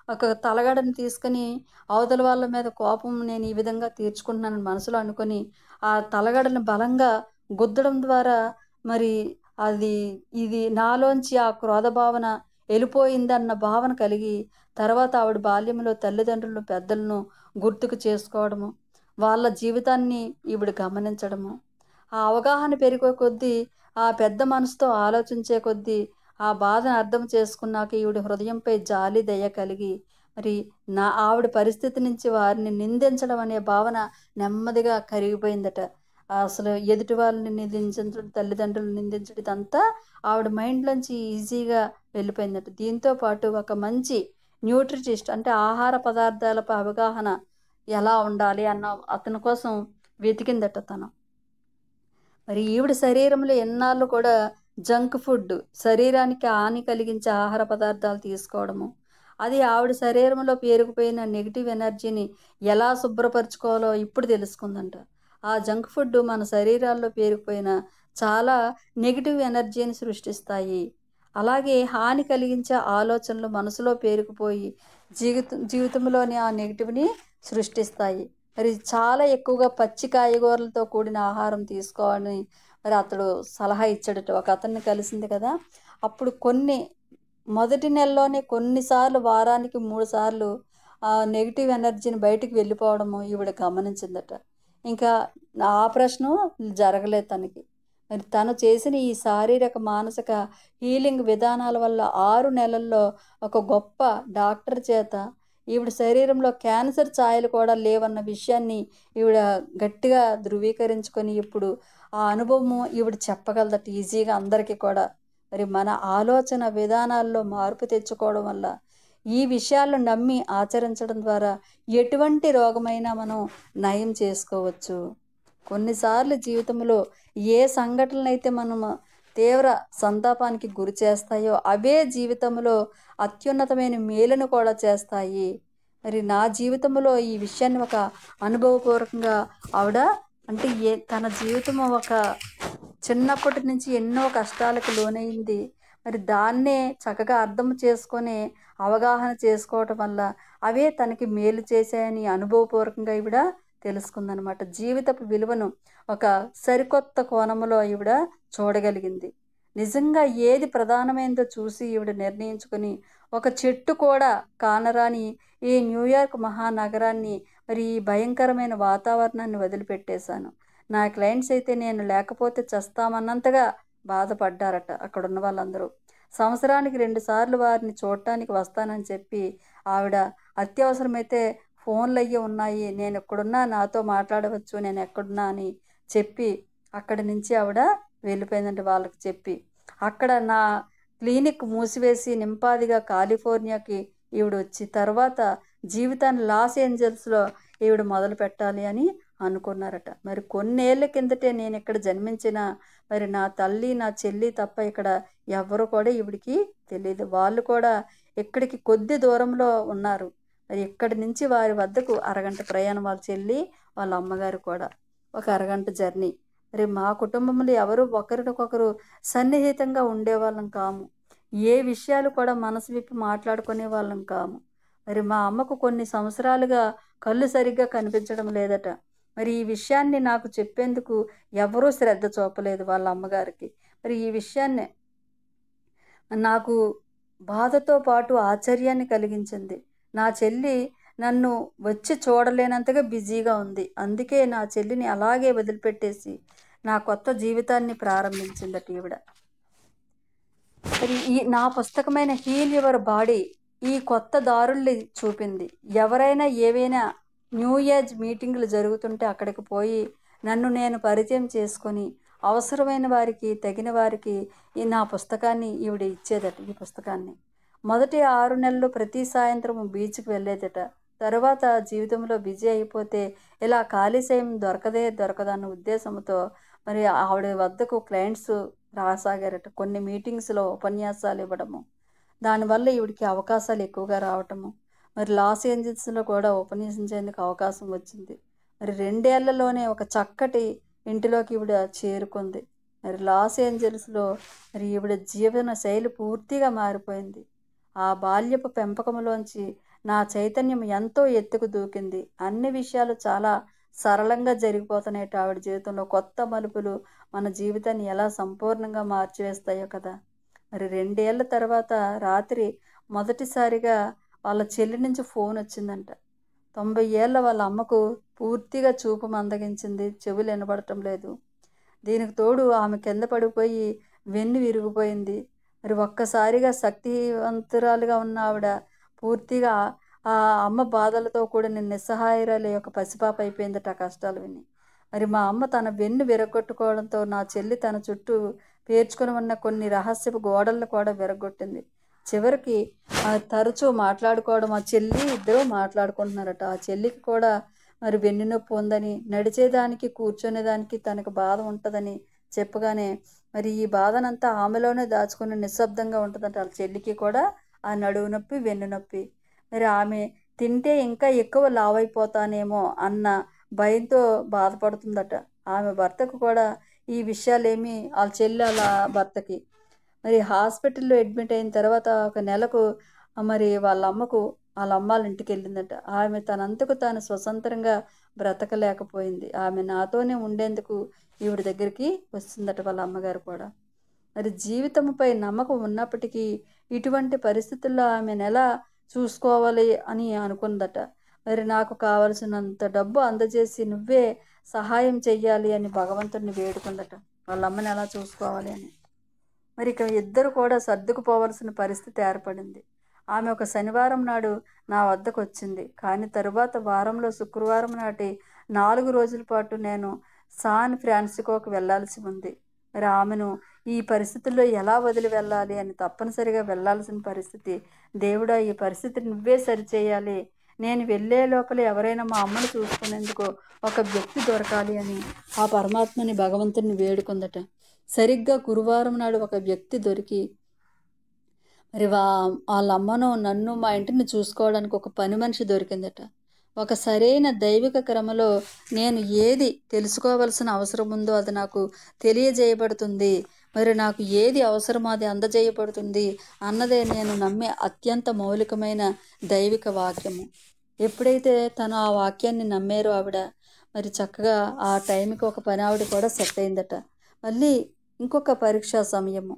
ఒక తలగడని తీసుకొని అవతల వాళ్ళ మీద కోపం నేను ఈ విధంగా తీర్చుకుంటున్నానని మనసులో అనుకొని ఆ తలగడని బలంగా గుద్దడం ద్వారా మరి అది ఇది నాలోంచి ఆ క్రోధ భావన వెళ్ళిపోయిందన్న భావన కలిగి తర్వాత ఆవిడ బాల్యంలో తల్లిదండ్రులను పెద్దలను గుర్తుకు చేసుకోవడము, వాళ్ళ జీవితాన్ని ఈవిడ గమనించడము, ఆ అవగాహన పెరిగే కొద్దీ ఆ పెద్ద మనసుతో ఆలోచించే కొద్దీ ఆ బాధను అర్థం చేసుకున్నాక ఈవిడ హృదయంపై జాలి దయ కలిగి మరి ఆవిడ పరిస్థితి నుంచి వారిని నిందించడం అనే భావన నెమ్మదిగా కరిగిపోయిందట. అసలు ఎదుటి వాళ్ళని నిందించడం, తల్లిదండ్రులను నిందించడం ఇదంతా ఆవిడ మైండ్‌లోంచి ఈజీగా వెళ్ళిపోయిందట. దీంతో పాటు ఒక మంచి న్యూట్రిటిస్ట్ అంటే ఆహార పదార్థాలపై అవగాహన ఎలా ఉండాలి అన్న అతని కోసం వెతికిందట తను. మరి ఈవిడ శరీరంలో ఎన్నాళ్ళు కూడా జంక్ ఫుడ్, శరీరానికి హాని కలిగించే ఆహార పదార్థాలు తీసుకోవడము, అది ఆవిడ శరీరంలో పేరుకుపోయిన నెగిటివ్ ఎనర్జీని ఎలా శుభ్రపరచుకోవాలో ఇప్పుడు తెలుసుకుందంట. ఆ జంక్ ఫుడ్ మన శరీరాల్లో పేరుకుపోయిన చాలా నెగిటివ్ ఎనర్జీని సృష్టిస్తాయి. అలాగే హాని కలిగించే ఆలోచనలు మనసులో పేరుకుపోయి జీవితంలోని ఆ నెగిటివ్ని సృష్టిస్తాయి. మరి చాలా ఎక్కువగా పచ్చి కాయగూరలతో కూడిన ఆహారం తీసుకోవాలని మరి అతడు సలహా ఇచ్చాడట. ఒక అతన్ని కలిసింది కదా, అప్పుడు మొదటి నెలలోనే కొన్నిసార్లు వారానికి 3 సార్లు ఆ నెగిటివ్ ఎనర్జీని బయటికి వెళ్ళిపోవడము ఈవిడ గమనించిందట. ఇంకా ఆపరేషను జరగలేదు తనకి. మరి తను చేసిన ఈ శారీరక మానసిక హీలింగ్ విధానాల వల్ల 6 నెలల్లో ఒక గొప్ప డాక్టర్ చేత ఈవిడ శరీరంలో క్యాన్సర్ ఛాయలు కూడా లేవన్న విషయాన్ని ఈవిడ గట్టిగా ధృవీకరించుకొని ఇప్పుడు ఆ అనుభవము ఈవిడ చెప్పగలదట ఈజీగా అందరికీ కూడా. మరి మన ఆలోచన విధానాల్లో మార్పు తెచ్చుకోవడం వల్ల ఈ విషయాలను నమ్మి ఆచరించడం ద్వారా ఎటువంటి రోగమైనా మనం నయం చేసుకోవచ్చు. కొన్నిసార్లు జీవితంలో ఏ సంఘటనలైతే మనం తీవ్ర సంతాపానికి గురి చేస్తాయో అవే జీవితంలో అత్యున్నతమైన మేలును కూడా చేస్తాయి. మరి నా జీవితంలో ఈ విషయాన్ని ఒక అనుభవపూర్వకంగా ఆవిడ అంటే తన జీవితం ఒక చిన్నప్పటి నుంచి ఎన్నో కష్టాలకు లోనైంది. మరి దాన్నే చక్కగా అర్థం చేసుకొని అవగాహన చేసుకోవటం వల్ల అవే తనకి మేలు చేశాయని అనుభవపూర్వకంగా ఈవిడ తెలుసుకుందనమాట. జీవితపు విలువను ఒక సరికొత్త కోణంలో ఈవిడ చూడగలిగింది. నిజంగా ఏది ప్రధానమైనదో చూసి ఈవిడ నిర్ణయించుకొని ఒక చెట్టు కూడా కానరాని ఈ న్యూయార్క్ మహానగరాన్ని మరి ఈ భయంకరమైన వాతావరణాన్ని వదిలిపెట్టేశాను. నా క్లయింట్స్ అయితే నేను లేకపోతే చస్తామన్నంతగా బాధపడ్డారట అక్కడున్న వాళ్ళందరూ. సంవత్సరానికి 2 సార్లు వారిని చూడటానికి వస్తానని చెప్పి ఆవిడ అత్యవసరమైతే ఫోన్లు అయ్యి ఉన్నాయి, నేను ఎక్కడున్నా నాతో మాట్లాడవచ్చు, నేను ఎక్కడున్నా అని చెప్పి అక్కడి నుంచి ఆవిడ వెళ్ళిపోయిందంటే వాళ్ళకి చెప్పి. అక్కడ నా క్లినిక్ మూసివేసి నింపాదిగా కాలిఫోర్నియాకి ఈవిడ వచ్చి తర్వాత జీవితాన్ని లాస్ ఏంజల్స్లో ఈవిడ మొదలు పెట్టాలి అని అనుకున్నారట. మరి కొన్నేళ్ల కిందటే నేను ఇక్కడ జన్మించిన మరి నా తల్లి నా చెల్లి తప్ప ఇక్కడ ఎవరు కూడా ఈవిడికి తెలియదు. వాళ్ళు కూడా ఇక్కడికి కొద్ది దూరంలో ఉన్నారు. మరి ఇక్కడి నుంచి వారి వద్దకు అరగంట ప్రయాణం, వాళ్ళ చెల్లి వాళ్ళ అమ్మగారు కూడా ఒక అరగంట జర్నీ. మరి మా కుటుంబంలో ఎవరు ఒకరికొకరు సన్నిహితంగా ఉండేవాళ్ళం కాము. ఏ విషయాలు కూడా మనసు విప్పి మాట్లాడుకునే వాళ్ళం కాము. మరి మా అమ్మకు కొన్ని సంవత్సరాలుగా కళ్ళు సరిగ్గా కనిపించడం లేదట. మరి ఈ విషయాన్ని నాకు చెప్పేందుకు ఎవరూ శ్రద్ధ చూపలేదు వాళ్ళ అమ్మగారికి. మరి ఈ విషయాన్ని నాకు బాధతో పాటు ఆశ్చర్యాన్ని కలిగించింది. నా చెల్లి నన్ను వచ్చి చూడలేనంతగా బిజీగా ఉంది. అందుకే నా చెల్లిని అలాగే వదిలిపెట్టేసి నా కొత్త జీవితాన్ని ప్రారంభించిందట ఈవిడ. మరి నా పుస్తకమైన హీల్ యువర్ బాడీ ఈ కొత్త దారుల్ని చూపింది. ఎవరైనా ఏవైనా న్యూ ఏజ్ మీటింగులు జరుగుతుంటే అక్కడికి పోయి నన్ను నేను పరిచయం చేసుకొని అవసరమైన వారికి తగిన వారికి ఈ నా పుస్తకాన్ని ఈవిడ ఇచ్చేదట. ఈ పుస్తకాన్ని మొదటి 6 నెలలు ప్రతి సాయంత్రం బీచ్కి వెళ్ళేదట. తర్వాత జీవితంలో బిజీ అయిపోతే ఇలా ఖాళీ సమయం దొరకదన్న ఉద్దేశంతో మరి ఆవిడ వద్దకు క్లయింట్స్ రాసాగారట. కొన్ని మీటింగ్స్లో ఉపన్యాసాలు ఇవ్వడము, దానివల్ల ఈవిడికి అవకాశాలు ఎక్కువగా రావటము, మరి లాస్ ఏంజల్స్లో కూడా ఉపన్యసించేందుకు అవకాశం వచ్చింది. మరి 2 ఏళ్లలోనే ఒక చక్కటి ఇంటిలోకి ఈవిడ చేరుకుంది. మరి లాస్ ఏంజల్స్లో మరి ఈవిడ జీవన శైలి పూర్తిగా మారిపోయింది. ఆ బాల్యపు పెంపకంలోంచి నా చైతన్యం ఎంతో ఎత్తుకు దూకింది. అన్ని విషయాలు చాలా సరళంగా జరిగిపోతున్నాయి. ఆవిడ జీవితంలో కొత్త మలుపులు మన జీవితాన్ని ఎలా సంపూర్ణంగా మార్చివేస్తాయో కదా. మరి 2 ఏళ్ల తర్వాత రాత్రి మొదటిసారిగా వాళ్ళ చెల్లి నుంచి ఫోన్ వచ్చిందంట. 90 ఏళ్ళ వాళ్ళ అమ్మకు పూర్తిగా చూపు మందగించింది, చెవులు వినబడటం లేదు. దీనికి తోడు ఆమె కింద పడిపోయి వెన్ను విరిగిపోయింది. మరి ఒక్కసారిగా శక్తివంతురాలుగా ఉన్న ఆవిడ పూర్తిగా ఆ అమ్మ బాధలతో కూడిన నిస్సహాయురాలి యొక్క పసిపాప అయిపోయిందట ఆ కష్టాలు విని. మరి మా అమ్మ తన వెన్ను విరగొట్టుకోవడంతో నా చెల్లి తన చుట్టూ పేర్చుకొని ఉన్న కొన్ని రహస్యపు గోడలను కూడా విరగొట్టింది. చివరికి తరచూ మాట్లాడుకోవడం, ఆ చెల్లి ఇద్దరు మాట్లాడుకుంటున్నారట. ఆ చెల్లికి కూడా మరి వెన్నునొప్పి ఉందని, నడిచేదానికి కూర్చునేదానికి తనకు బాధ ఉంటుందని చెప్పగానే మరి ఈ బాధనంతా ఆమెలోనే దాచుకుని నిశ్శబ్దంగా ఉంటుందంట. వాళ్ళ చెల్లికి కూడా ఆ నడువు నొప్పి, వెన్ను నొప్పి. మరి ఆమె తింటే ఇంకా ఎక్కువ లావైపోతానేమో అన్న భయంతో బాధపడుతుందట. ఆమె భర్తకు కూడా ఈ విషయాలేమీ వాళ్ళ చెల్లి వాళ్ళ భర్తకి మరి హాస్పిటల్లో అడ్మిట్ అయిన తర్వాత ఒక నెలకు మరి వాళ్ళ అమ్మకు వాళ్ళ అమ్మాళ్ళ ఇంటికి వెళ్ళిందట. ఆమె తనంతకు తాను స్వతంత్రంగా బ్రతకలేకపోయింది. ఆమె నాతోనే ఉండేందుకు ఈవిడ దగ్గరికి వస్తుందట వాళ్ళ అమ్మగారు కూడా. మరి జీవితంపై నమ్మకం ఉన్నప్పటికీ ఇటువంటి పరిస్థితుల్లో ఆమెను ఎలా చూసుకోవాలి అని అనుకుందట. మరి నాకు కావలసినంత డబ్బు అందజేసి నువ్వే సహాయం చెయ్యాలి అని భగవంతుడిని వేడుకుందట, వాళ్ళ అమ్మని ఎలా చూసుకోవాలి అని. మరి ఇక ఇద్దరు కూడా సర్దుకుపోవలసిన పరిస్థితి ఏర్పడింది. ఆమె ఒక శనివారం నాడు నా వద్దకు వచ్చింది. కానీ తరువాత వారంలో శుక్రవారం నాటి 4 రోజుల పాటు నేను సాన్ ఫ్రాన్సిస్కోకు వెళ్లాల్సి ఉంది. మరి ఆమెను ఈ పరిస్థితుల్లో ఎలా వదిలి వెళ్ళాలి అని తప్పనిసరిగా వెళ్లాల్సిన పరిస్థితి. దేవుడా, ఈ పరిస్థితిని నువ్వే సరిచేయాలి, నేను వెళ్ళే లోపల ఎవరైనా మా అమ్మను చూసుకునేందుకు ఒక వ్యక్తి దొరకాలి అని ఆ పరమాత్మని భగవంతుని వేడుకుందట. సరిగ్గా గురువారం నాడు ఒక వ్యక్తి దొరికి మరి వాళ్ళ అమ్మను నన్ను మా ఇంటిని చూసుకోవడానికి ఒక పని మనిషి దొరికిందట. ఒక సరైన దైవిక క్రమలో నేను ఏది తెలుసుకోవాల్సిన అవసరం ఉందో అది నాకు తెలియజేయబడుతుంది. మరి నాకు ఏది అవసరమో అది అందజేయబడుతుంది అన్నదే నేను నమ్మే అత్యంత మౌలికమైన దైవిక వాక్యము. ఎప్పుడైతే తను ఆ వాక్యాన్ని నమ్మారో ఆవిడ మరి చక్కగా ఆ టైంకి ఒక పని ఆవిడ కూడా సెట్ అయిందట. మళ్ళీ ఇంకొక పరీక్షా సమయము.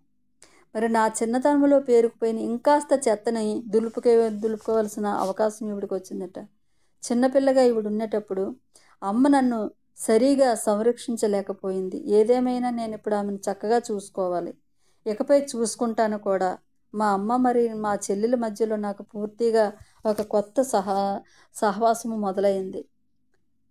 మరి నా చిన్నతనంలో పేరుకుపోయిన ఇంకాస్త చెత్తని దులుపుకోవాల్సిన అవకాశం ఈవిడికి వచ్చిందట. చిన్నపిల్లగా ఈవిడ ఉండేటప్పుడు అమ్మ నన్ను సరిగా సంరక్షించలేకపోయింది. ఏదేమైనా నేను ఇప్పుడు ఆమెను చక్కగా చూసుకోవాలి, ఇకపై చూసుకుంటాను కూడా. మా అమ్మ మరి మా చెల్లెల మధ్యలో నాకు పూర్తిగా ఒక కొత్త సహవాసము మొదలైంది.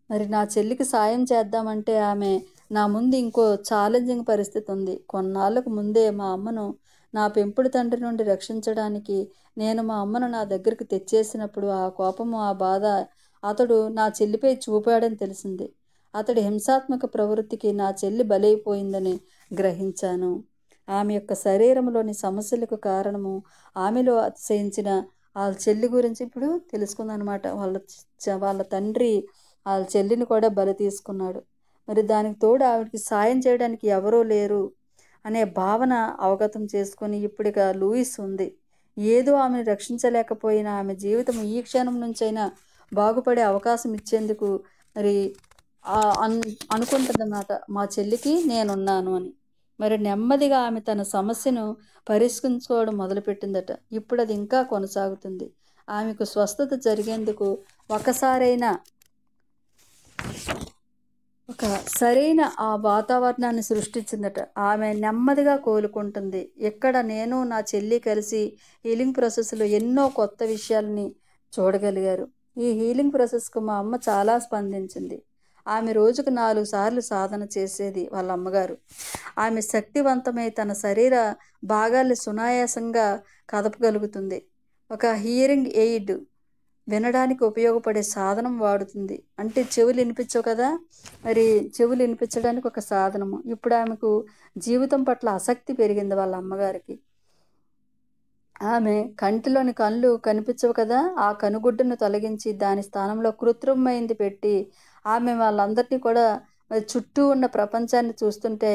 మరి నా చెల్లికి సాయం చేద్దామంటే ఆమె నా ముందు ఇంకో ఛాలెంజింగ్ పరిస్థితి ఉంది. కొన్నాళ్ళకు ముందే మా అమ్మను నా పెంపుడు తండ్రి నుండి రక్షించడానికి నేను మా అమ్మను నా దగ్గరికి తెచ్చేసినప్పుడు ఆ కోపము, ఆ బాధ అతడు నా చెల్లిపై చూపాడని తెలిసింది. అతడి హింసాత్మక ప్రవృత్తికి నా చెల్లి బలైపోయిందని గ్రహించాను. ఆమె యొక్క శరీరంలోని సమస్యలకు కారణము ఆమెలో అతిశయించిన వాళ్ళ చెల్లి గురించి ఇప్పుడు తెలుసుకుంది అనమాట. వాళ్ళ తండ్రి వాళ్ళ చెల్లిని కూడా బలి తీసుకున్నాడు. మరి దానికి తోడు ఆవిడకి సాయం చేయడానికి ఎవరూ లేరు అనే భావన అవగతం చేసుకొని ఇప్పుడు ఇక లూయిస్ ఉంది. ఏదో ఆమెను రక్షించలేకపోయినా ఆమె జీవితం ఈ క్షణం నుంచైనా బాగుపడే అవకాశం ఇచ్చేందుకు మరి అనుకుంటుందన్నమాట, మా చెల్లికి నేనున్నాను అని. మరి నెమ్మదిగా ఆమె తన సమస్యను పరిష్కరించుకోవడం మొదలుపెట్టిందట. ఇప్పుడు అది ఇంకా కొనసాగుతుంది. ఆమెకు స్వస్థత జరిగేందుకు ఒక సరైన ఆ వాతావరణాన్ని సృష్టించిందట. ఆమె నెమ్మదిగా కోలుకుంటుంది. ఇక్కడ నేను నా చెల్లి కలిసి హీలింగ్ ప్రాసెస్లో ఎన్నో కొత్త విషయాలని చూడగలిగారు. ఈ హీలింగ్ ప్రాసెస్కు మా అమ్మ చాలా స్పందించింది. ఆమె రోజుకు 4 సార్లు సాధన చేసేది వాళ్ళ అమ్మగారు. ఆమె శక్తివంతమై తన శరీర భాగాల్ని సునాయాసంగా కదపగలుగుతుంది. ఒక హియరింగ్ ఎయిడ్ వినడానికి ఉపయోగపడే సాధనం వాడుతుంది. అంటే చెవులు వినిపించవు కదా, మరి చెవులు వినిపించడానికి ఒక సాధనము. ఇప్పుడు ఆమెకు జీవితం పట్ల ఆసక్తి పెరిగింది వాళ్ళ అమ్మగారికి. ఆమె కంటిలోని కళ్ళు కనిపించవు కదా, ఆ కనుగుడ్డును తొలగించి దాని స్థానంలో కృత్రిమమైంది పెట్టి ఆమె వాళ్ళందరినీ కూడా మరి చుట్టూ ఉన్న ప్రపంచాన్ని చూస్తుంటే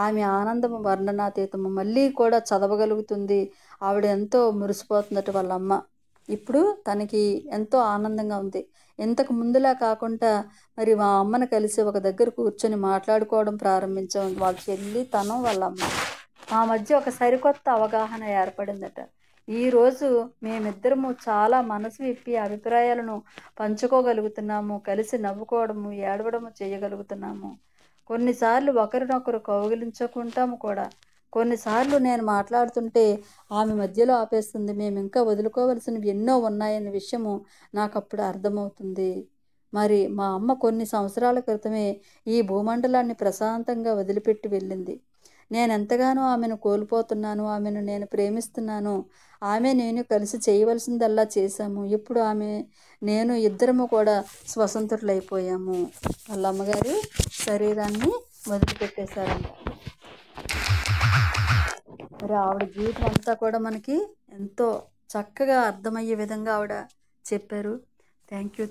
ఆమె ఆనందము వర్ణనాతీతము. మళ్ళీ కూడా చదవగలుగుతుంది. ఆవిడ ఎంతో మురిసిపోతుందట వాళ్ళమ్మ. ఇప్పుడు తనకి ఎంతో ఆనందంగా ఉంది. ఇంతకు ముందులా కాకుండా మరి మా అమ్మను కలిసి ఒక దగ్గర కూర్చొని మాట్లాడుకోవడం ప్రారంభించాం. వాళ్ళ చెల్లి, తను, వాళ్ళమ్మ. మా మధ్య ఒక సరికొత్త అవగాహన ఏర్పడిందట. ఈరోజు మేమిద్దరము చాలా మనసు విప్పి అభిప్రాయాలను పంచుకోగలుగుతున్నాము. కలిసి నవ్వుకోవడము, ఏడవడము చేయగలుగుతున్నాము. కొన్నిసార్లు ఒకరినొకరు కౌగిలించుకుంటాము కూడా. కొన్నిసార్లు నేను మాట్లాడుతుంటే ఆమె మధ్యలో ఆపేస్తుంది. మేము ఇంకా వదులుకోవలసినవి ఎన్నో ఉన్నాయన్న విషయము నాకు అప్పుడు అర్థమవుతుంది. మరి మా అమ్మ కొన్ని సంవత్సరాల క్రితమే ఈ భూమండలాన్ని ప్రశాంతంగా వదిలిపెట్టి వెళ్ళింది. నేను ఎంతగానో ఆమెను కోల్పోతున్నాను. ఆమెను నేను ప్రేమిస్తున్నాను. ఆమె నేను కలిసి చేయవలసిందల్లా చేశాము. ఇప్పుడు ఆమె నేను ఇద్దరము కూడా స్వతంత్రులైపోయాము. వాళ్ళ అమ్మగారు శరీరాన్ని వదిలిపెట్టేశారంట. మరి ఆవిడ జీవితం అంతా కూడా మనకి ఎంతో చక్కగా అర్థమయ్యే విధంగా ఆవిడ చెప్పారు. Thank you.